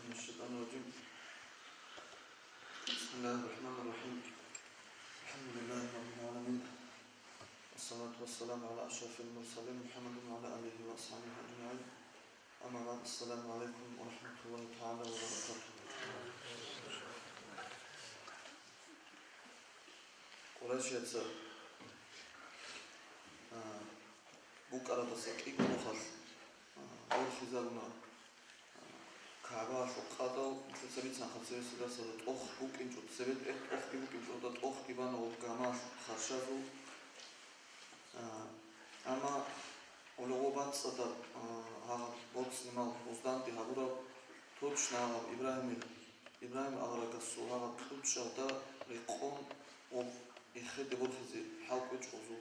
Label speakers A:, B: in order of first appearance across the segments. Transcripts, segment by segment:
A: من الشيطان الرجيم. بسم الله الرحمن الرحيم. الحمد لله رب العالمين، والصلاة والسلام على أشرف المرسلين محمد وعلى آله وأصحابه أجمعين. أما بعد، السلام عليكم ورحمة الله تعالى وبركاته. قريشية بوكالاتاسا كيكوخال أورخيزالنا كعبة شقادة متسبت نخسر سلاسة أخ بوكينجو تسبت أخ بوكينجو ده أخ كيبان أو جماش خشازو أما ولغوبات صدر ها بوكس نمال وزدانتي هبورا توتشنا إبراهيم أغرقسو ها توتشا ده ريقون وإخد بورخزي حاوكوش وزو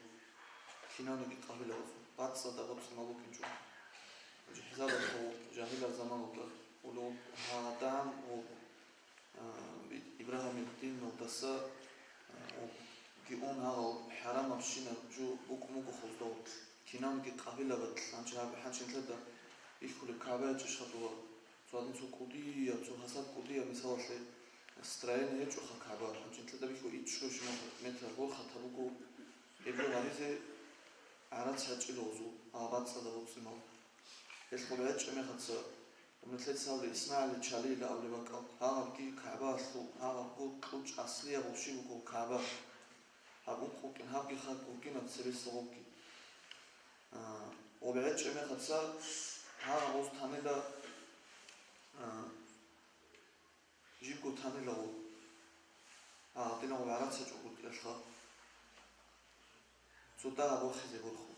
A: كيناني قابل وزو بات صدر بوكس نمالو كينجو جهزال أخو جاهل الزمان وده ولو هادام و إبراهيم الدين ودسا وكيون هذا حرام بشينا جو بوكو خلطوت كينان كي قابل بات حانشين تلدا يخل الكعبة تشخطوا سوادين سو كودية سو حساد كودية مثال شيء استراين يجو خا كعبة حانشين تلدا بيخو يتشوش متر بو خطبوكو يبلو غريزة عرض ساجل وزو عباد صدا بوكسيمال يخل يجو مختص ومثل سال إسماعيل تشالي لا أولي بقى هذا كي كعبة شو هذا كوش أصلية بوشي بكو كعبة هابو كوكين هابي خد كوكين تسبي سوكي وبعد شيء ما خدسا هذا بوز ثاني لا جيبكو ثاني لا تنا وبعرض سجود الأشخاص صدق أبو خزي برخو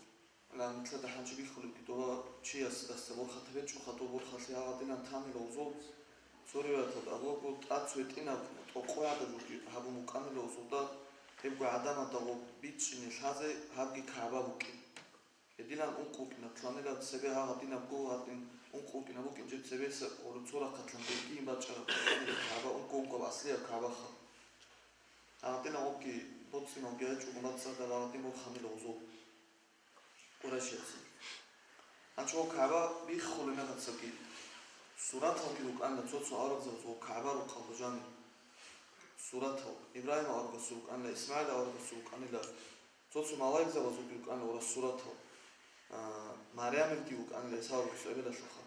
A: لا مثل ده حنجي بيخلو كدوا شيء أستدس برخة تبيج وخطو برخة سيارة دينا ثاني لوزو سوريا تد أبو قلت أتسويتنا توقع هذا جوكي هابو مكان لوزو ده يبقى عدم تغو بيتش نشازة هابجي كعبة بوكي يدينا أنكو كنا تلاني لا تسبي هذا دينا بقو هادين أنكو كنا بوكي جت سبي ورطورة قتلنا بيجي باتشرب كعبة أنكو أصلية كعبة خا هذا دينا بوكي بوتسي نوجيج ومناتصر ده هذا دينا بوخاني لوزو قريشية أنشوا كعبة بيخلو لنا تسكي صورتها كيلوك أنا تصو عرق زوجو كعبة وقلبجاني صورتها إبراهيم عرق سوق أنا إسماعيل عرق سوق أنا لا تصو ملاك زوجو كيلوك أنا ورا صورتها مريم كيلوك أنا لسه سؤال لا شخا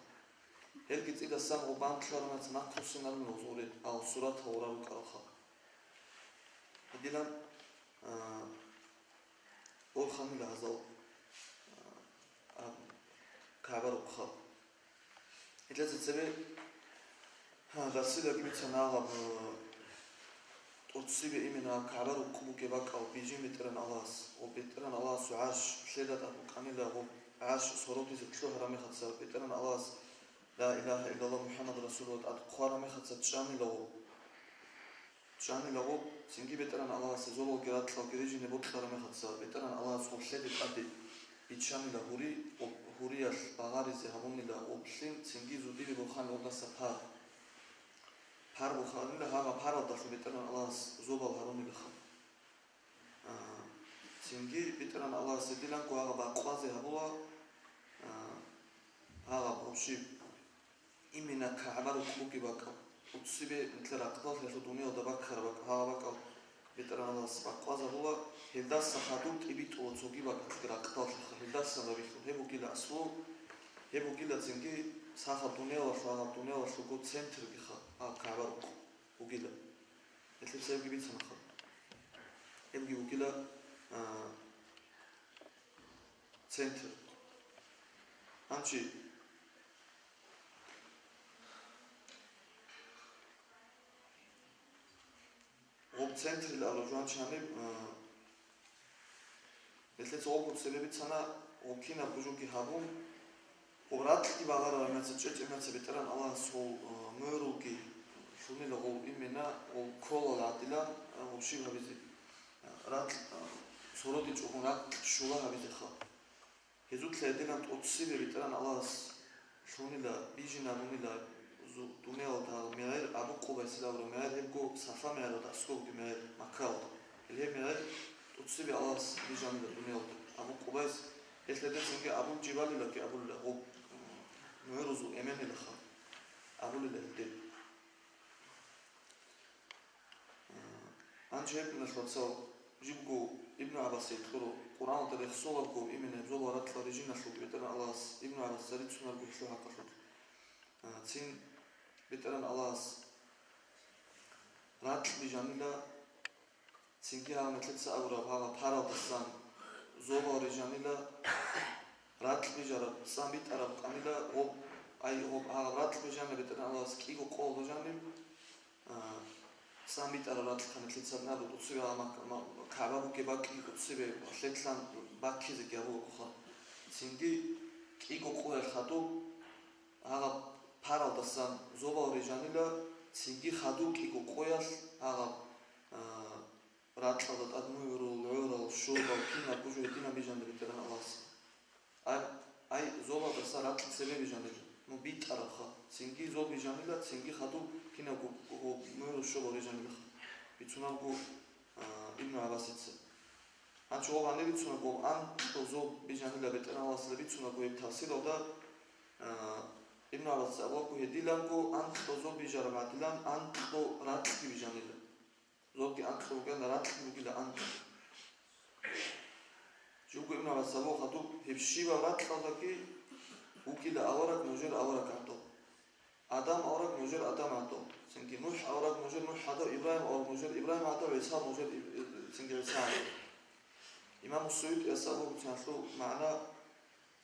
A: هل إذا سام وبان كلارنا تناقص سنة من وزوري أو صورتها ورا الكرخة هدينا أول خامل هذا كعبة رقخة إذا تتسبب هذا السيد كميت سناغب وتصيب إمنا كعبة رقمو كباك أو بيجي مترن ألاس وبيترن ألاس وعاش شلدة أبو كاملة وعاش صروتي زكشو هرامي خدسة بيترن ألاس لا إله إلا الله محمد رسول الله أدقو هرامي خدسة تشامي لغو سنجي بيترن ألاس زولو جرات لو جريجي نبوت هرامي خدسة بيترن ألاس وشلدة أدي إتشامي لهوري هورياش باغاريزي هابوني لا وبشين سنجي زودي بخان ودسا بار بخان لا هذا بار ودسا بيترن ألاس زوبا هاروني لخا سنجي بيترن ألاس ديلان كو هذا باقوازي هابوا هذا بوشي إمنا كعبر كوكي باكا وتصيبي مثل رقطات في الدنيا ودبكر باكا هذا باكا بيترن ألاس باقوازي هابوا هلداس سخادوت إبيت وتسوقي باكا رقطات هلداس سنبيخو هبو كيلا أسفو هبو كيلا تنجي ساخا الدنيا وشوكو تسنتر بيخا كعبر وكيلا مثل سيبقي بيت سنخا هبو كيلا تسنتر أمشي وبتسنتر الأرجوان شانب مثل صوب سبب سنة وكينا بجوكي هابون ورات كي باغار مثل تشج مثل بتران الله سو مروكي شوني لغو إمنا وكول العدلا وشيء هبيزي رات صورتي تشوفون رات شولا هبيزي خا هزوت لدينا تقصي بتران الله شوني لا بيجي ناموني لا زو دنيا ودا مير أبو قبة سلا ولا مير هبكو صفا مير ودا سكوب مير مكاو اللي هي مير تقصي بالله بيجي الدنيا ودا أبو قبة إثلث سنجي أبو جبال لك أبو ميرزو إيمان لخا أبو للهدي جايبنا شوتسو جيبكو ابن عباس يدخلوا قرآن تاريخ صوركو إمنا يبزول ورات لرجينا شو بيترن الله ابن عباس سريت سنر بيشو حق شو تين بيترن الله رات بيجانيلا تينكي ها مثل أورا بها بحارة تسان زوبا ورجانيلا رات بيجارا تسان بيت أرب قانيلا غوب أي غوب ها رات بيجانا بيترن الله كيكو قول بيجانيل ساميت على رات خانة لتسابنا بتوصي على كعبة كيباكي بتوصي بحلتلان باكي زكيابو كخا سينجي كيكو قوي الخاتو هذا بارال دسان زوبا ورجانيلا سينجي خاتو كيكو قوي هذا رات خاتو أدمو يورو العورة الشوربة وكينا بوجو يدينا بيجان بيتران الله أي زوبا دسان رات لتسابي بيجانيلا نو بيت أرخا سينجي زوب بيجانيلا سينجي خاتو كنا جو ميرو شو بريجان بخ بيتونا جو ابن عباس يتس أن شو غاني بيتونا جو أن زوب بيجانيلا بيتنا واصل بيتونا جو يبتحسيل ودا ابن عباس أبوه جو يديلان جو أن زوب بيجار معدلان أن جو رات بيجانيلا زوب كي أن جو كان رات بيجيلا أن شو جو ابن عباس أبوه خاتو هبشيبا رات خاتكي وكيلا أورك نجر أورك عدو آدم أورك نجر آدم عدو سنجي نوح أورك نجر نوح عدو إبراهيم أورك نجر إبراهيم عدو عيسى نجر سنجي عيسى عدو إمام السيوط يسألوه بتنحلو معنا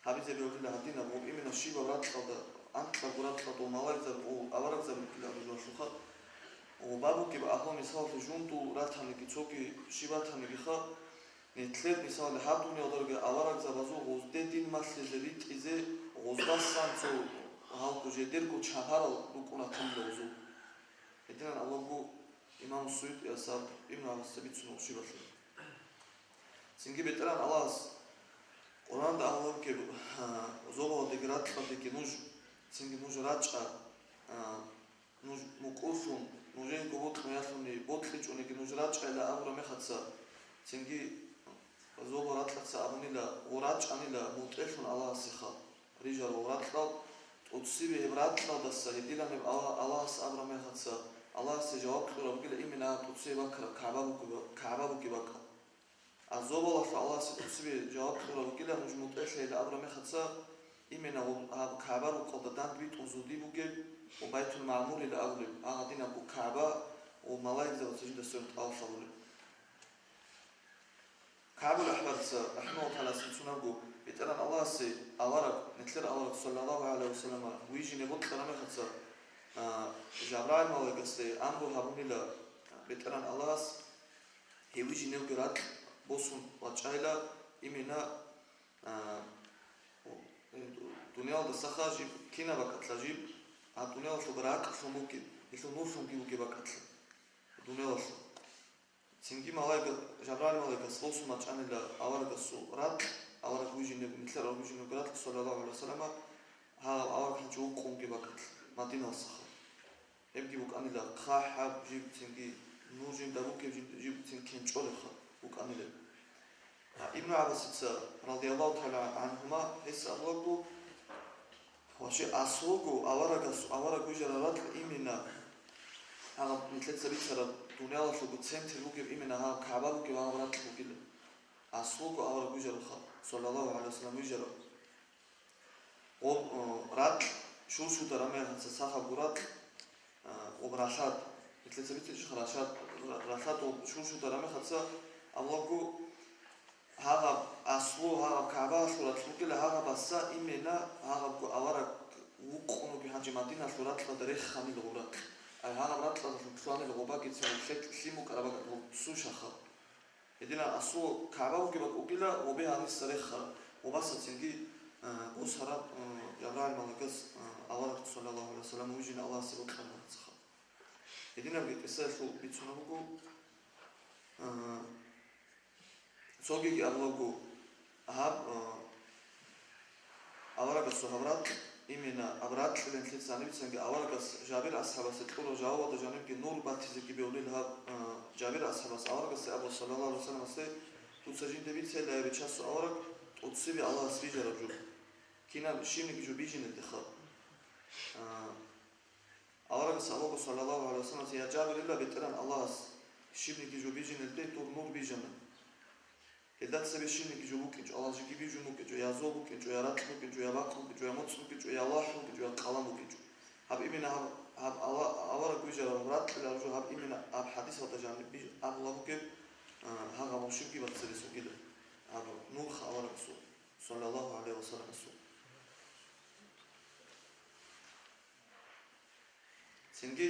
A: حبيث بيقول الله هدينا بهم إمنا الشيبة ورات خدا أنت لقرات خدا ومواك زر وأورك زر كلا رجوع شخا وبابو كيبقى أخوة مثال في جونتو رات هنكي توكي شيبات هنكي خا نتلت مثال لحدوني ودرجة أورك زر بزو غزدة دين مثل زريت إذا غزدة سانتو هاوكو جديركو تشهر لكونا تملوزو إدنا الله إمام السيوط يسأل ابن عباس سبيت سنو شيبة شو سنجي بيتران الله قرآن ده الله كي زوبا ودقرات خدك نوج سنجي نوج راجع نوج مقوشون نوجين كبوت مياسوني بوتليش ونك نوج راجع إلى أمر مختص سنجي زوبا راتلت سأبني لا وراجع أني لا بوتليشون الله سخا رجال وراتلت وتصيبه براتلت دس هديلا نب الله سأمر مختص الله سجواب كلام كلا إمنا تصيبه كعبة بكبكة الزوبا الله ستصيبه جواب كلام كلا مش متأشى إلى أمر مختص إمنا كعبة وقدتان بيت وزودي بوجب وبيت المعمور إلى أولم أعطينا بكعبة وملاك زي تجد السنة أوصل كعبة الأحمر رحمه الله سبحانه وتعالى بيتنا الله سي أورك نتلر أورك صلى الله عليه وسلم ويجي نبض كلام ختص جبرائيل ملاك استي أمره هبوني لا بيتنا الله هي ويجي نبغرات بوسون وجايلا إمنا دنيا الدسخة جيب كنا بكتلا جيب الدنيا شو براك شو ممكن يشو نور شو ممكن بكتلا الدنيا شو سنجي ملاك جبرائيل ملاك بوسون وجايلا أورك السورات أورك ويجي نتلر أورك ويجي نبغرات صلى الله عليه وسلم ها أورك هنشوف قوم بكتلا مدينة الصخرة يبقى بوك أنا لا خاحب جيب سنجي نوجين دابوك جيب سنجي كنشولخ بوك أنا لا ابن عباس رضي الله تعالى عنهما هسه الله وشيء أسوقه أورك وجرارات إمنا أنا مثل سبيل سر دنيا شو بتسمت بوك إمنا ها كعبة بوك وأورك بوك له أسوقه أورك وجرخ صلى الله عليه وسلم وجر ورات شو درامي هتساخ برات وبراشات مثل سبيل تجي راشات وشو درامي هتسا الله هذا أصله هذا كعبة شورت لكل هذا بس إمنا هذا أورك وقوم بحاجة مدينة شورت لدريخ خميل غورك أي هذا برات لشوان الغوباك يتسوي شيء سيمو كربك سوشخا يدينا أصله كعبة وكبك وكلا وبها نستريخ وبس تنجي وسهرة جبرائيل ملكس أورك صلى الله عليه وسلم ويجينا الله سبحانه وتعالى يدينا بيتسال شو بيتسونه بقو سوقي أبلغو هاب أورك الصهبرات إمنا أبرات لين ثلاث سنين بتسنج أورك جابر أصحاب ستقول جاوا تجانب كنور باتيز كي بيقولي لها جابر أصحاب أورك أبو صلى الله عليه وسلم أستي تسجين تبي تسلا بتشاس أورك وتصيب الله سبيج رجل كنا شيء نيجي بيجين الدخل أورك أبو صلى الله عليه وسلم يا جابر إلا بتران الله შიმნიკი ჯო ბიჯინელ და ტურნურ ბიჯანა ედაცები შიმნიკი ჯო ბუკიჯო ალაჯი ბიჯუ მუკიჯო yazو ბუკიჯო yarат ბუკიჯო yabaq ბუკიჯო yamots ბუკიჯო yallah ბუკიჯო qalam ბუკიჯო hab imena hab awara gujara ratla jo hab imena ab hadis wata jani bi ab labuke haga moshiki batseri sugida ab nur khawara rasul sallallahu alaihi wasallam rasul singi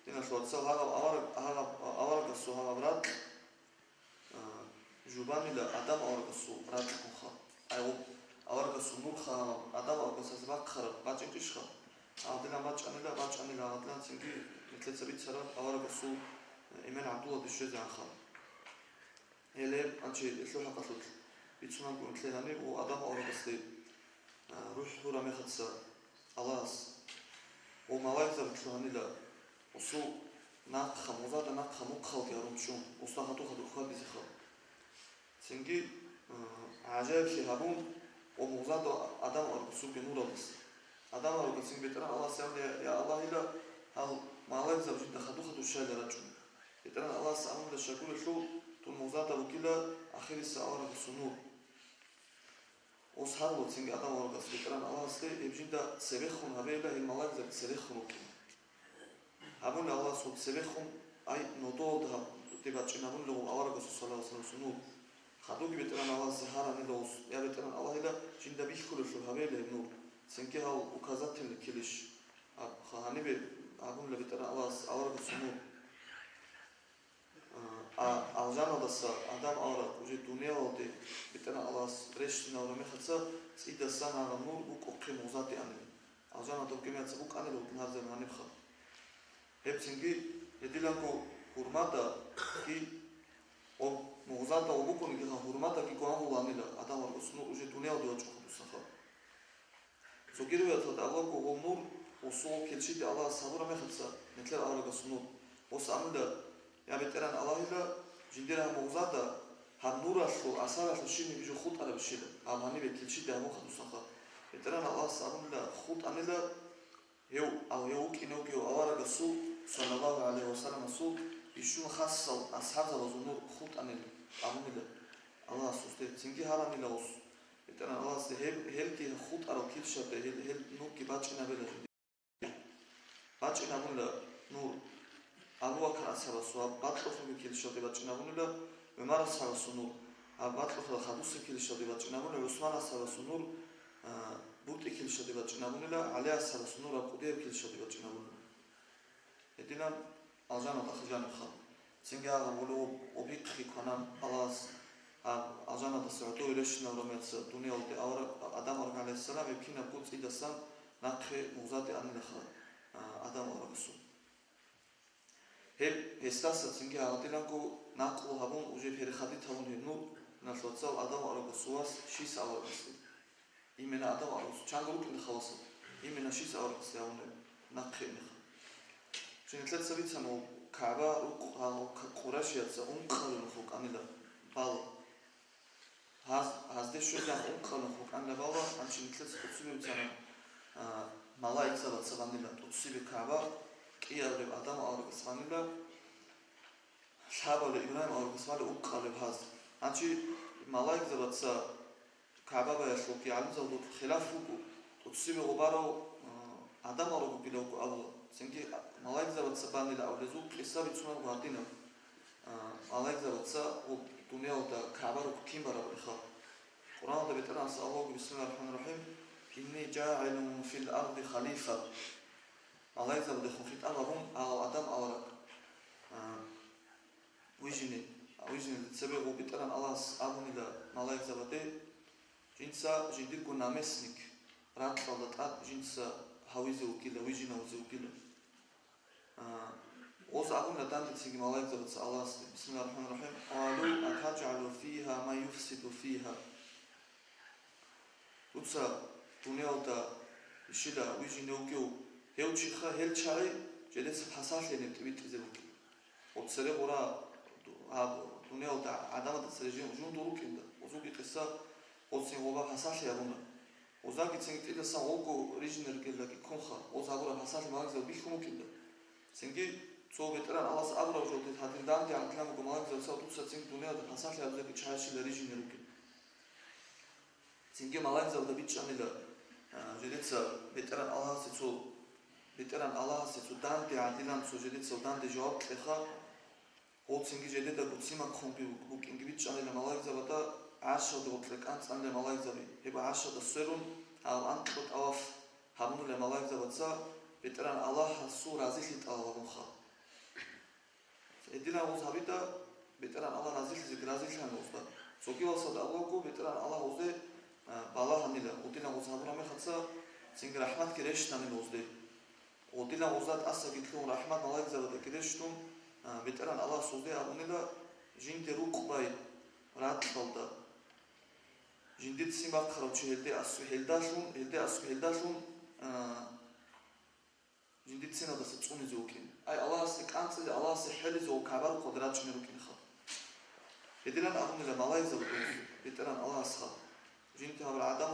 A: dina shotsa haga awara rasul haga rat jubanila adam awara rasul rat kha ayo awara rasul nur kha adam awara rasul bakhr bachishkha عادنا باتشانيلا عادنا سنجي مثل سبيت سرا أورا بسو إيمان عبد الله بالشيء عن خال هلا أنشي الشوحة قصد بيتسمع قول مثل هني وأدم أورا بسلي روح هورا مختص الله ومواقف مثل هني لا وصو ناق مزاد ناق مقخل كيروم شون وصلاحته خدو خال بزخال سنجي عجائب شيء هبون ومزاد أدم أورا بسو بنور بس адам როგორც იმბეტრა ალას ამდა ალაჰ ილა ალ მალაკ ზავჯი და ხადუ შალა რაჭუ ეტრა ალას ამდა შაკულ შუ თუ მოზადა უკილა ახირი საარა სუნუ ოს ჰალო ცინგ адам როგორც ეტრა ალას და ებჯინდა სევეხუნ აველა ილ მალაკ ზავ სევეხუნ აბუნ ალას უ სევეხუნ აი ნოდო და დიბაჭინა ბუნ ლო ავარაგოს სალავ სუნუ ხადუ გიბეტრა ალას ჰარანი ლოს ябეტრა ალაჰ ილა ჯინდა ბიხულო შუ აველა ნუ Сенки хал указательный килиш хани бе агун лебитера алас аварга суму алжана даса адам авара уже дуния олде битера алас рештина ора мехаца цида сана нур укоқи музати ани алжана документ бук ани лут назер ани ха хепсинги едиланко хурмата ки о музата обукони ки хурмата ки коан ланила адам авара суму уже дуния олде очоқу саха ზოგიერთად ალაკო გონურ ოსო კილში და ალა საბურა მეხცა მეტლერ ალაკო სუნუ ოს ამდა ябетеран ალაჰილა ჯინდერა მოგზადა ჰანურაშო ასარაშო შინი ბიჟო ხუტარა ბიშილა ამანი ვეკილში და მოხდუ სახა მეტერან ალა საბურა ხუტანელა ეუ კინოგიო ავარაგა სუ სალალაჰუ ალეიჰი ვასალამ სუ იშუ ხასალ ასჰაბა ზუნურ ხუტანელა ამულა ალა სუსტე ცინგი ჰარანილა ოს Etan Allah se helki khut aro kilshate hel nur ki bachina bela bachina bunla nur Abu Bakr ashabasu batlo fi kilshate bachina bunla Umar ashabasu nur batlo fi khadus kilshate bachina bunla Usman ashabasu nur buti kilshate bachina bunla Ali ashabasu nur qudir kilshate bachina bunla Edilan azana takhjana kha singa gulu obiqi konan Allah Azana da sırada öylesine uğramayatsa dünya oldu adam organizasyonu ve kina put idasan nakhe muzati anilha adam orası. Hep hestasa çünkü ağatılan ko naklo habun uje ferhadi tavun nu naslotsal adam orası was şis orası. İmena adam orası. Çanguluk ne xalası. İmena şis orası yani nakhe. Şimdi tletsavitan o Kaaba o Qurayshiyatsa unqalun xuk anila bal Hazde şuradan unqalun xuk anila bala ançin tlets tutsubitan malaik salat savanila tutsubi Kaaba qiyavle adam orası vanila Şabale İbrahim orası vanila unqalun haz ançi malaik salatsa Kaaba baya şoki alim zavdut xilafu tutsubi gubaro adam orası biloku Allah Çünkü Malayk zavatsa bandıyla avlezu kısa bir sunar guardina. Malayk zavatsa o dünyada kabaru kim var ablikha. Kur'an'da bitiransa Allahu Bismillahirrahmanirrahim. İnni ca'ilun fil ardi khalifa. Malayk zavatsa khufit Allah'un adam avarak. Ujini sebe o bitiran Allah abunila Malayk zavatsa jinsa jindirku namesnik. Ratladat at jinsa hawize ukila ujina uze ukila. Oz abunla danditsigi malaik zavatsa Allah Bismillahirrahmanirrahim. Qalu ataj'alu fiha ma yufsidu fiha. Utsa dünyada işila ujina ukiu hevçikha helçari jedes hasahleni twitze uki. Otsere ora dünyada adamda srejin ujun durukinda. Ozugi qissa otsin oba hasahli abuna. Ozagi tsingtida sa ogo original gella ki konxa ozagura hasahli malaik zavat bixumukinda. Çünkü Co veteran Allah's abra ujote hadindandi adlam gomagza sautusa cing dunia da pasali abzeki chashi la rijine ruki. Cinge malagza da bitchanila. Jeditsa veteran Allah se co veteran Allah se co dandi adilan co jeditsa dandi jawab lekha. O cinge jedida gutsima kombi buking bitchanila malagza da asha da otlek antsande malagza bi. Heba asha da serun al antlot auf hamule malagza da veteran Allah hasu razili talagha. Edina uz habita veteran Allah razili razili uzda. Sokivalsa da Allah veteran Allah uzde bala hanila. Odina uz habrame khatsa sing rahmat kiresh tanil uzde. Odina uzat asa gitlun rahmat malagza da kireshtun veteran Allah uzde abunila jinte ruqbay rat qalda. Jindit simbaq kharochi helde asu heldashun Jindit sena da se tsuni zokin. Ay Allah se kanse Allah se heli zo kabar qodrat chmerukin kha. Edilan abunila malayza veteran Allah asha. Jinte habar adam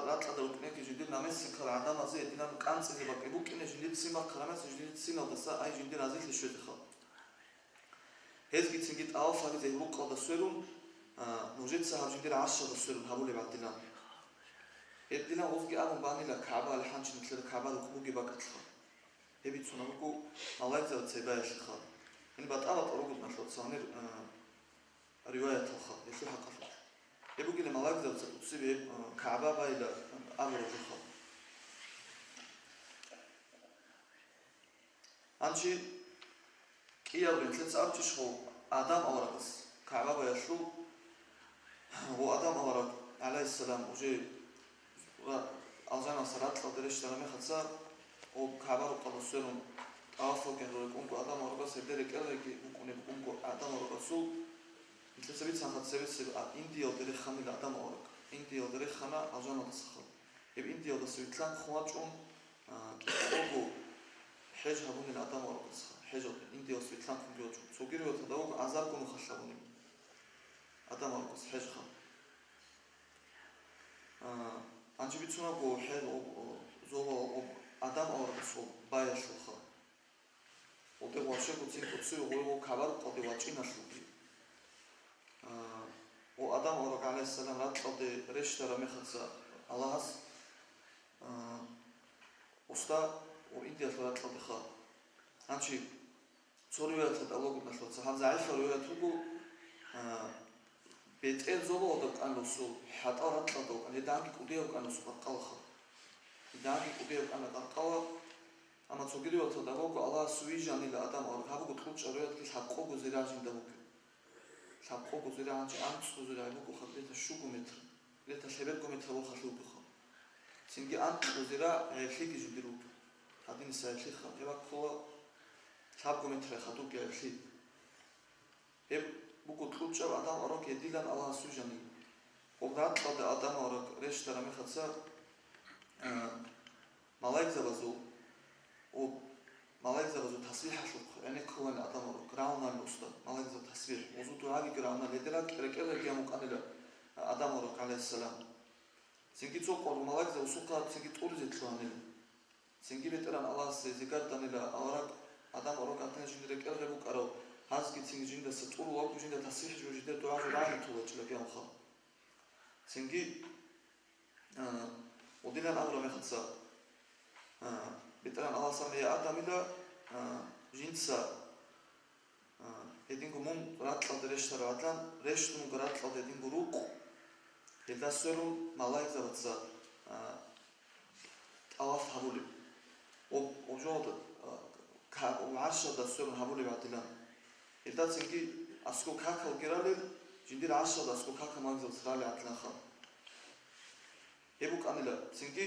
A: rat qadar ukne ki jindit names sikhar adam az edilan kanse ze bak bukine jindit simbaq kharamas jindit sena da sa ay jindit razil shwed kha. Hez gitsingit auf hali ze ruq da swerun nujit sa jindit asha da swerun habule badilan. Edilan uzgi abun banila kaaba al hanch mitler kaaba ukmugi bakatla. Hebitsuna ruku malagza tsebaish kha. In batala torugud nashot sanir riwayat kha. Eshu haqqa. Hebugi malagza tsebe kaaba bayla amro kha. Anchi kiyavrin tlets archish kho adam avragas kaaba bayashu wo adam avrak alayhi salam uje azana sarat laderesh tarame khatsa o kabar qadosserun afo genrol kunko adam orgas edere kelegi ukune kunko adam orgasu itlesebit sanhatsebit indio dere khani adam org indio dere khana azana tsakh eb indio da svitlan khwachun ogo hej habun adam orgas hej indio svitlan khwachun sogirot da og azar kun khashabun adam orgas hej kha anjibitsuna go hej zobo adam orgaso bayashu kha. Ode washe kutsin kutsu o kabar qode wachina shubi. O adam org alayhi salam rat qode reshtara mekhatsa Allahas usta o india rat qode kha. Anchi tsorivat da logud nashotsa han zaifa royat ugu betel zobo da qanusu hatarat qado ani dangi kudeo qanusu qal kha. Dagi kubeu ana qarqawa ama tsogiriot da gogo Allah suijani la adam or habu tluch royat ki haqqo guzirajin da buk haqqo guziraj am tsuzira buk khabeta shugu metr leta shebet gomet ro khashu buk singi am guzira khiki jubiru hadin sa khikha eba ko hab gomet khatu ki khik eb buk tluch adam or ki dilan Allah suijani obdat da adam or reshtara me khatsa malagza bazu o malagza bazu tasbih hashuk yani kulan adam or grauna usta malagza tasbih uzu tuagi grauna ledela kerekele kiamu kanela adam or alayhi salam singi tso qor malagza usuqa singi turize tlanela singi veteran Allah se zikar tanela awrak adam or katne jindire kerebu qaro hazgi singi jinda se turu wa jinda tasbih jujide dua rani tuwa chla kiamu kha singi ودينا الأمر ما خدسا بتران الله سامي آدم إلى جنسا يدينكو مم راتلا درشتر عدلان رشتم راتلا يدينكو روك يدا سرون ملايك زبطسا أواف هبولي وجود وعشرة دا سرون هبولي بعدلان يدا تنكي أسكو كاكا وكرالي جندير عشرة دا أسكو كاكا ماك زبطسرالي عدلان خا Hebuk anila, singi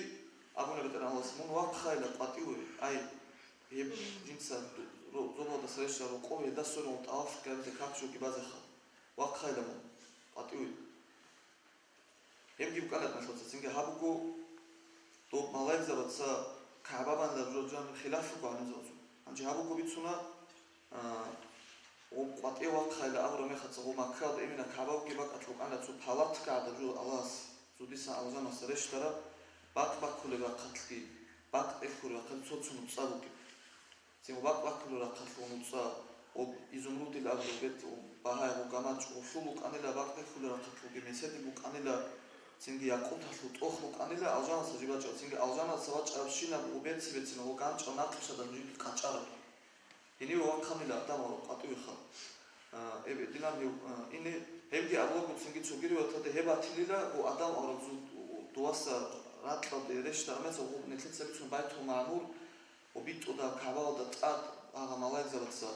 A: abune veteran Allah mun waqkhayla qatiwi ay heb jinsa zobo da sresha ro qovi da soro taf kabze kapshu ki bazakha waqkhayla mun qatiwi heb gib qalat nashot singi habuko to malay zabatsa kababan da rojan khilaf ko anzozu anji habuko bitsuna o qati waqkhayla agro me khatsa makka da imina kabab ki bakatlu qala tsu palat ka da ro Allah Sudisa awzana sareshtara bak kulega qatli bak ekura qatsotsunu tsabuki цинго бак-баклу раққаллуунутса изумруди лавлубет баҳай гамач усулук анила бак-баклу раққаллуги меседи бук анила цинги яқуталлу тохлук анила алжанаса жибача цинги алжанаса вачавшина убеци бецина ганча нақша да жиби қачара ини ваққанила адамаро қатуиха ебе дилами ини ҳемги аблогу цинги цугириотаде ҳебатилила адамаро дуаса ратладе рештарамеса нетлицебицун байту маъмур битуда кабалда тад ага малайзалатса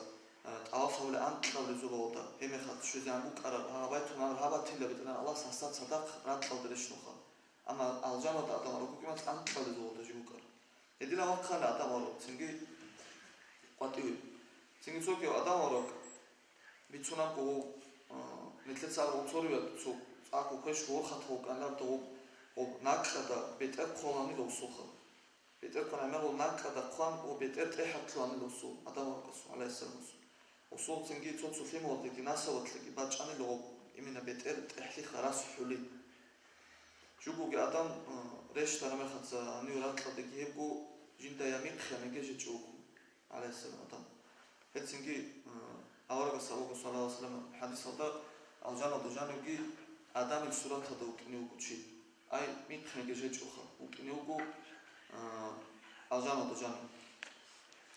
A: ტალაფავლე ანტყავle ზოგავდა ემეხათ შეზამბუ კარა ბайтუ მაღაბათილები და ალას ასად სადახ რატყავდე შეშნოხა ამა ალჟანოთ ადამარო კუკიმაც ანტყავle ზოგავდა ჟიბუკარა ედილა ვახალა ადამარო ცინგი ყვატივი ცინგი სოკიო ადამარო ბიცუნაკო ნეთლეცალ ოწორივა ცო აკუ ქვეშ ვოხათო კანა და ნაკრა და ბეტერ ხოლანი ლოსოხა ბეტერ ქონა მე ნაკრა და ყვან ბეტერ ტრეჰათლანი ლოსო ადამარო კასო ალაისალმოს وصول تنجي تصوت في موضوع ناسا وتلاقي باتشاني لو إمنا بيتر تحلي خلاص حلي شو بقى آدم ريش ترى ما خدت أني ورات لدك يبقو جندا يمين خيانة جيش تشوفه عليه السلام آدم هاد تنجي أورا قصة صلى الله عليه وسلم حديث هذا الجنة دجانة جي آدم السورة هذا وكنيو كشي أي مين خيانة جيش تشوفه وكنيو كو الجنة دجانة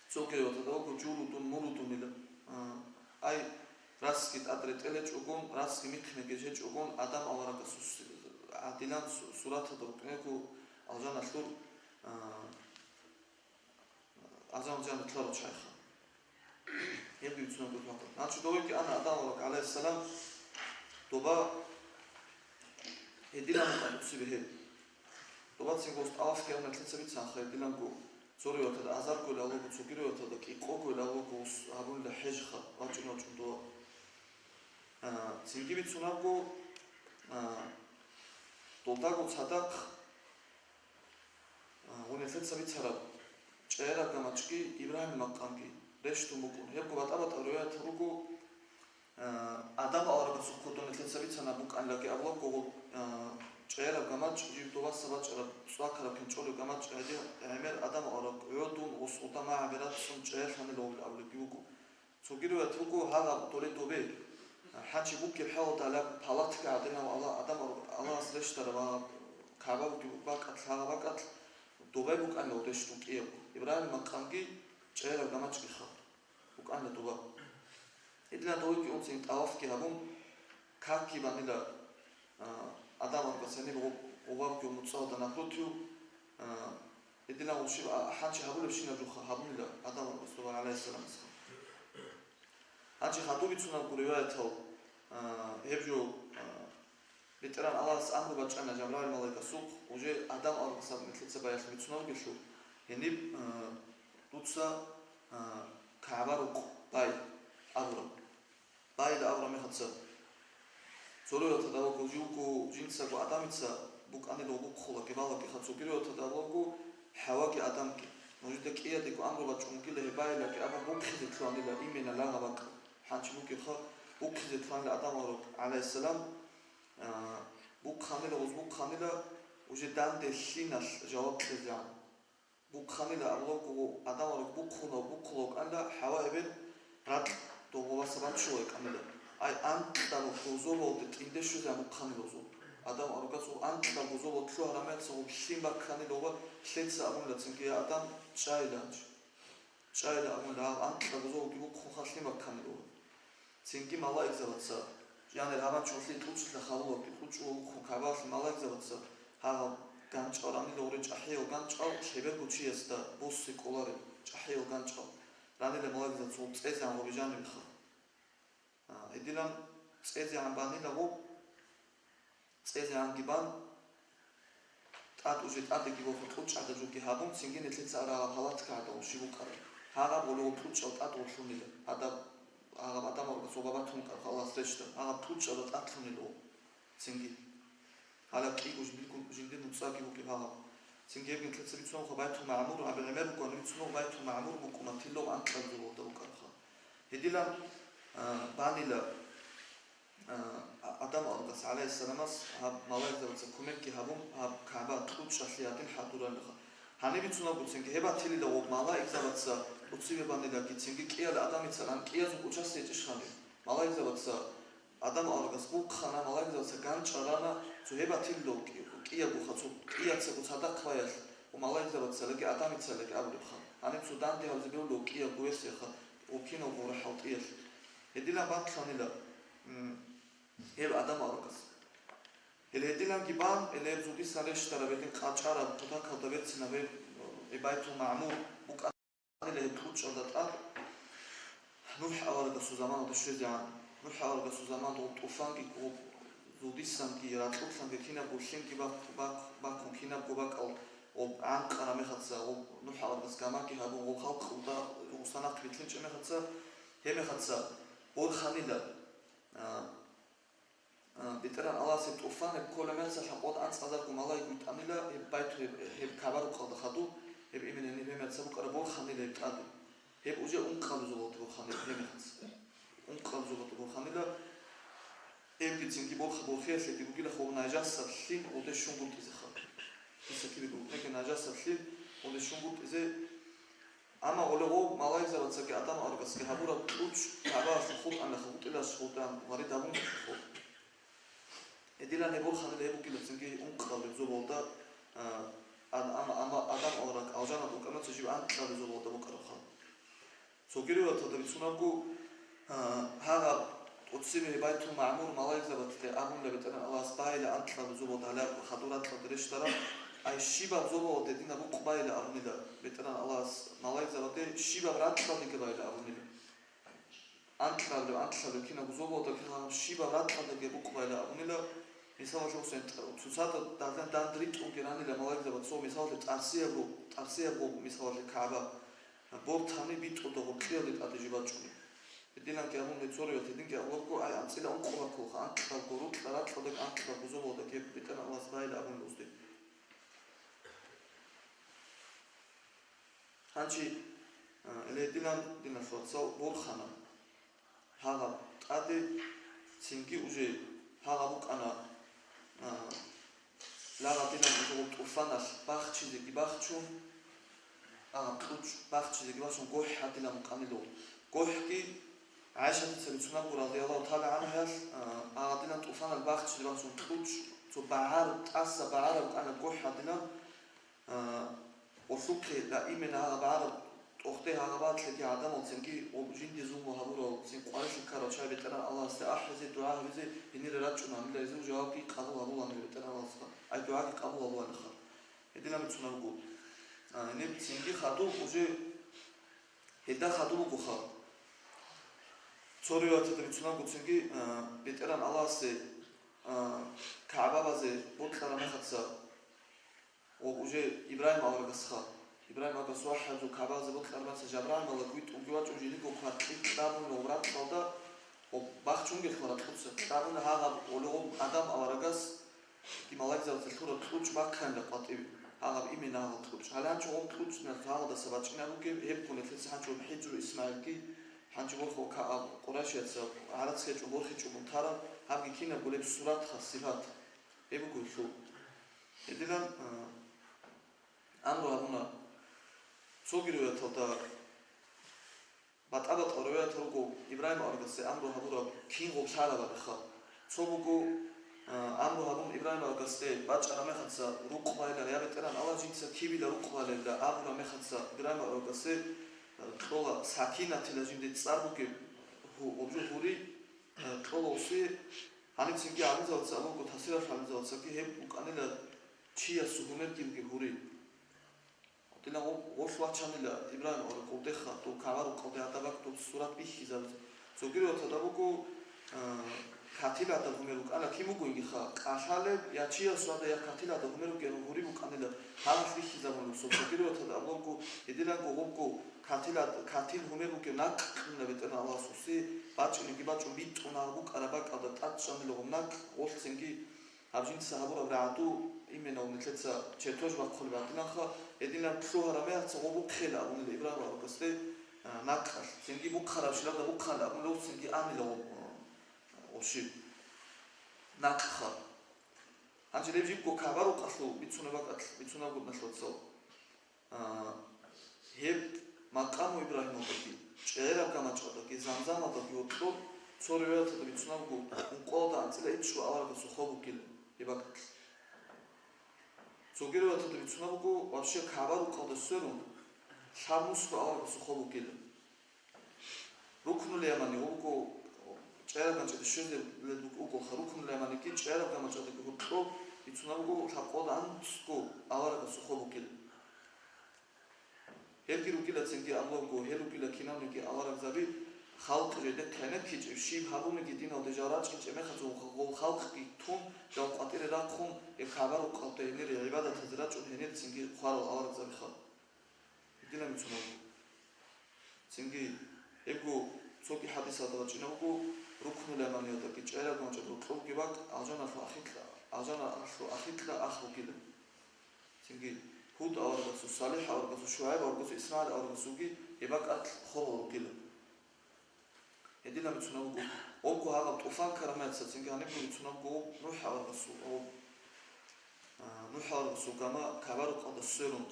A: سوكي هذا وكجورو تون مولو تون إلى აი რას კი ადრე ტელეჭუგონ რას კი მიქნე გეჭუგონ ადამ ავარაკას ადილან სურათა დროკნეკუ ალჟანაშურ აზამჯან თლარო ჩაიხა ები უცნობ გოთმაკ ნაჩუ დოვიკი ანა ადამ ავარაკ ალაისალამ დობა ედილან ყალუციბე დობა ცინგოს ავსკე უნეთლიცებით სახე ედილან გო ზორიოთა და აზარკო ლალოგო ცუგიროთა და კიკოგო ლალოგო აბუნდა ჰეჟხა ვაჭინო ჭუნდო ცინგივი ცუნაგო დოდაგო ცადაკ უნეთლიცებით ცარა ჭერა გამაჭკი იბრაჰიმ მაკანგი რეშტუ მუკუნ ჰებგო ბატაბატა როიათ რუგო ადამა არაბა სუქოდონეთლიცებით ცანა მუკანლაკი აბლოგო ჭერა გამაჭ ჯიბდობა საბაჭრა სვაქარა ფინჭოლი გამაჭ ემერ ადამ არა ოდუნ ოს ოდამა აბერატ სულ ჭერხანი ლოვლავლი ბიუგუ ცუგიროა თუგუ ჰაღა დორედობე ჰაჩი ბუკი ჰაოდა ლა პალატკა ადენა ალა ადამ ალა ასლეშტარა ქაბავ ბაკატ ჰაღაბაკატ დობე ბუკანო დეშტუ კიო იბრაჰიმ მაკანგი ჭერა გამაჭი ხა უკანე დობა ედილა დოიკი უნცი ტავაფკი ჰაბუმ ქაკი ბანილა адам გასენი ოვავ გომწავდა ნახრუთუ ედილა უში ჰანჩი ჰაბულებში ნაჯუხა ჰაბულა адам გასტოვა ალაისალამს ჰანჩი ხატუბიცუნა გურევათო ებჯო ვეტერან ალას ამრობა ჭანა ჯაბრალი მალეკასუ უჟე адам ალგასა მეთლეცა ბაიხბიცუნა გეშუ ენი დუცა ქაბარო ბაი აბრო ბაი და აბრო მეხაცა ზორიოთა და ლოგო ჟუკუ ჯინსაკო ადამიცა ბუკანი ლოგო ხოლა გევალაკი ხაცო გირიოთა და ლოგო ჰავაკი ადამკი მოჟდა კიადიკო ამრობა ჭუნკილე ბაილაკი აბა ბუქიზე თლანილა იმენა ლაღაბაკ ჰანჩი ბუკი ხა ბუქიზე თლანილა ადამარო ალაისალამ ბუქანილა ოზბუქანილა უჟე დანდე შინას ჟავაბქეზა ბუქანილა ლოგო ადამარო ბუქლო კანდა ჰავაებენ რატ დოგოვასაბაჩუე კანილა აი ანტდა გოზოლოდ ტინდეშუზა მუქანილოზო ადამ არგასო ანტდა გოზოლოდ შო არამეცო შიმბაქანილობა შეცა ამულა ცინკი ადამ ჭაილა ამულა ანტდა გოზოლოდ მუქხა შიმბაქანილობა ცინკი მალა იზალაცა იანე რაბაჩოსი თუჩლა ხალოგი ხუჭუ ხაბალს მალა იზალაცა ჰა განჭორანი ლორე ჭაჰიო განჭო შებერგუჩიეს და ბოსი კოლარე ჭაჰიო განჭო რანელე მალა იზალაცა წეზე ამობიჟანი ხა ედილან წეზე ამბანი ლაგო წეზე ანგიბან ტატუჟე ტატიკი ვოხო ტუჭადა ჯუკი ჰაბუნ ცინგენ ეთლეც არა ჰალათკა და უშიბუკარა ჰაღა ბოლო ტუჭა ტატუ შუნილე აღა ადამარო სობაბა თუნკა ხალას რეშტა აღა ტუჭა და ტატლუნილო ცინგი ალა კიგუშ ბიკუ ჟინდე ნუცაკი ვუკი ჰაღა ცინგები ეთლეც ვიცნო ხო ბაითუ მაამურ აბერემერ უკონი ვიცნო ბაითუ მაამურ მუკუმათილო ანტყალო და უკარხა ედილან ბანილა адам ალგას ალაისალამას მალაიზაცა კომერკი ჰაბუმ ქაბა ტუჭა შეატენ ჰატურალხა ჰანები ცუნაგუცენ გება თილი და ო მალა იგზავაცა უცივებანელა გიცინგი კია ადამიანცა ან კიას უჩას ეჭიშხანი მალაიზავაცა адам ორგას ბუხანა მალაიზავაცა განჭარანა ზუება თილდო კია ბუხაცო კიაცა უცადა ხვაიას მალაიზავაცა ლეკი ადამიანცა ლეკი აბლიხა ანი სუდანდი ჰავზიბილო კია ბუესიხა ოკინო გორა ჰალტიეს ედილა ბანხანილა адам ორგას ედილან გიბან ელე ზუდი სალეშტარა ვედინ ყაჭარა ბუთა ქალდავეცინა ვე ებაითუ მამურ უკანელე ფუჭოდა ტა ნუჰ ავარგა სუზამან დშეზა ნუჰ ავარგა სუზამან ტუფანგი ზუდი სამკი რატუფანგი ქინა ბუშინკი ბაკუ ქინა ბაკალ ო ანყარა მეხაცა ნუჰ ავარგას გამაკი ჰაბუ ხალხდა უსანახ ქვითლინჭე მეხაცა ჰემეხაცა ორხანილა ბიტერან ალასე ტუფანე კოლემენსა ხაპოთ ანწყაზარგუ მალაი გიტანილა ებაითუ ებ ქაბარუ ყალდა ხადუ ებ იმენენი მემეცა უკარა ბორხანილა ეტადი ებ უჟე უნყალზოლოთ ბორხანილა მემეცა უნყალზოლოთ ბორხანილა ებ გიცინგი ბორხიასე გიგუგილა ხო ნაჟასა შინ ოდე შუნგუტიზე ხა ისე კიდე გუკე ნაჟასა შინ ოდე შუნგუტიზე ამა ოლეღო მალაიზავაცა კი ადამ არგას კი ჰაბურა უჩ ქაბას ხუტანა ხუტილას ხუტან ვარი დაბუნ ხო ედილან ებორხანილა ებ გილოცინგი უნყალე ზოლოდა адам ორაკ ალჟანა უკანაცეში ანტყალე ზოლოდა მოკაროხა ზოგიერთად თოდეცუნაგუ ჰაღა უციმე ბაითუ მამურ მალაიზავათე აგუნლები ტერან ალას ბაილა ანტყალე ზოლოდა ალა ხადურატლა დრეშტარა აი შიბა ზოლოდა დინა ბუყბაილა აგუნიდა მეტერან ალას მალაიზავათე შიბა რატყალე გებაილა აგუნიდა ანტყალე ქინა ზოლოდა ქინა შიბა რატყალე გებუყბაილა აგუნიდა მისალაშო ცენტრო ცუცად დანდრით უგერანილა მალაიზავათე სო მისალაშო ტარსიაბო მისალაშო ქაბა ბორთანი ბიტოდო ყიოდი ტაჯიბაჭუნი ედილან კი ამუნ მეცორიოთ ედილ კი აღო აი ამცილა უნყოვაკო ხან ყალგორო ყარა ყოდა ყანყა გუზობოდა კი ბიტანა ლას ბაილა ამუნ უსდი ჰანჩი ედილან დინა სოცა ბორხანა ჰაღა ტადი ცინგი უჟე ჰაღა უკანა ლაღატინა ტუფანას ბახჩიზე კი ბახჩუ პუჩ ბახჩიზე კი ბახჩუ გოჰ ჰატინა მყანილო გოჰკი აიშათიცები ცუნაგუ რადიალაუ თალა ანჰას აღატინა ტუფანა ბახჩიზე ბახჩუ პუჩ ცო ბაჰარ ტასა ბაჰარ უკანა გოჰ ჰატინა ოსუკე და იმენა აღაბარ ტოხტე აღაბათლე კი ადამოცინგი ობჟინდი ზუმო ჰაბურო ცინ ყვარში ქარო ჩაიბეტერა ალასე აჰზე დუაჰზე ინირ რაჭუნა მილეზე ჯავაბი ყალო აბულანი ბეტერა ალასა აი დუაჰი ყალო აბულანი ხა ედილამი ცუნაგუ নে ცინგი ხადუ უჟე ედა ხადუ გუხა ცორიოათე ცუნაგუ ცინგი ბეტერან ალასე ქაბაბაზე ბოთლარა მეხაცა უჟე იბრაიმ ავარგას ხა იბრაიმ ავარგას ვაჰაძუ ქაბაბაზე ბოთლარა მეხაცა ჟაბრან მალა გვით უგივაჭუ ჟილი გოქარტი დაბუნ ობრატ ხალდა ბახჩუნგი ხმარა თუცა დაბუნ ჰაღა ოლო ადამ ავარგას კი მალაიზავაცა თურო თუჩ ბაქანდა ყატივი აღაბ იმენა თუჩ ალანჩო თუჩ ნა თალდა საბაჭინა რუგე ებქონე თეც ჰანჩო ჰიჯუ ისმაილკი ჰანჩო ხო ქა ყურაშიაც არაცეჭო მოხიჭო მთარა ჰაგი ქინა გულებ სურათ ხასიბათ ებგულშო ედილან ამრო აღუნა ზოგიერთად თოდა ბატაბა ტოროა თორგო იბრაიმ არგასე ამრო ჰაბურა ქინგო შალაბა ხა ცობუგო ამრო ჰაბუნ იბრაიმ არგასე ბაჭარა მეხაცა რუყბაილა რეაბეტერან ალაჯინცა ქიბილა რუყბაილა ამრო მეხაცა იბრაიმ არგასე თოლა საკინათი ლაჯინდე წარბუგე ობჟური თოლოსი ანიცინგი ამიზავცა მოგო თასირა ამიზავცა კი ჰებ უკანელა ჩია სუგუნერკინგი გური დილა ოსვაჩანილა იბრაიმ არგოდეხა თუ ქავარო ყოდე ატაბაკ თუ სურათ ბიხიზა ზოგიერთად აბუგო ქათილა და გუმერუ კანა ქიმუგუინგი ხა ყაშალე იაჩია სვადა ია ქათილა და გუმერუ გური უკანელა ჰალას ბიხიზა მონო ზოგიერთად აბუგო ედილა გოგო ქათილ გუმერუ კე ნაკ ნებეტერა ალასუსი ბაჭინი კი ბაჭუ ბიტუნა აბუ კარაბაკა და ტაჭანილო ნაკ ოსცინგი აბჯინ საჰაბურა ბრატუ იმენა უმეთლეცა ჩეთოშ ვახოლი ბატინახა ედილა ფლოარა მეცა ობუ ხელა უნდე იბრამა როკასტე ნაკა ცინგი ბუხარაში და ბუხალა უნდე ცინგი ამილო ოში ნაკა ანჯელები კოკავარო ყასო ბიცუნება ყათლ ბიცუნა გუნდაშოცო ჰებ მაკამო იბრაჰიმოვი ჭერა გამაჭოდა კი ზამზამადა კი უთო ცორიოთ და ვიცნობ უყოლდა ანწილე იჩუ ავარგასო ხობუკილ ებაკ ზოგიერთ და ვიცნობ вообще ქავარ უყოლდა სერუნ შამუს ავარგასო ხობუკილ რუქნული ამანი უყო ჭერა გამაჭოდა შეიძლება უყო რუქნული ამანი კი ჭერა გამაჭოდა კი უთო ვიცნობ ხაპყოდა ანცკო ავარგასო ხობუკილ Hergi rukila tsengi allogo herukila kinamniki alaragzabi xalqi და თენექიჭი ში ჰაბუნიკი დინავდე ჟარაჭი მე ხაზო ხალხი თუნ ჯავყატირე რა ხუნ ეხავარ უყავდე ენერი ებადა თზრაჭუ ენერი ცინგი ხარო აlaragzabi ხალ დილამი ცუნა ცინგი ეგო ცოკი ჰადისა და ჭინავგო რუქნულა მანიოდა კი ჭერა გამჭო თუკი ვაკ აჟანა ახიტლა ახუკილე ცინგი Hud avrasu Salih avrasu Şuayb avrasu İsmail avrasu ki ebakat xol gil. Edina mitsunabu oku haga tufan karamatsa tsingani ku mitsunabu Nuh avrasu o Nuh avrasu gama kabaru qada sirun.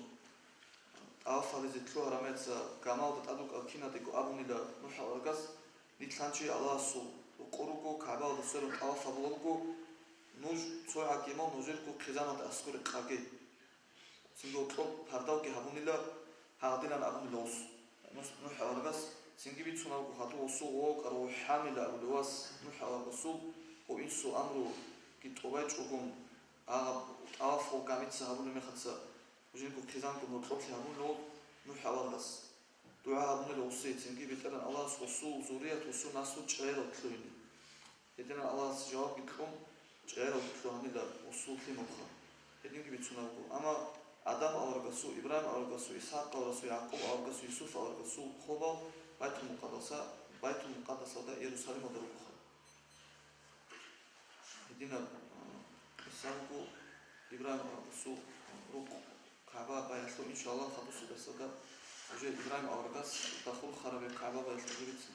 A: Afarizi tlu aramatsa gama da taduk kinatiku abunila Nuh avragas nitlanchi Allahsu qurugo kabaru da sirun afabulgo nuj soyakimo nujirku khizanat askuri qage Singo pardauki habunila hadilan abulos Nuh avragas singi bitsunabu hatu osu o qaro hamila abulos Nuh avrasu o insu amru kitqoba çugun afo gamitsa habunu mekhatsa ujinku khizanku notlofi habulo Nuh avragas dua habunila osi singi bitaran Allah osu zuriyat osu nasu ჭერო თლუინი ედენა Allah's jawab gitqom ჭერო თლუანილა osu khimokha edingi bitsunabu ama Adam avrasu, İbrahim avrasu, İshaq avrasu, Yaqub avrasu, Yusuf avrasu, xoba Baytul Muqaddasa da Yerusalim odaruqa. Edina İshaq İbrahim avrasu, ruq Kaaba bayaslo inşallah xadusu da İbrahim avragas daxul xarabe Kaaba bayaslo bitsin.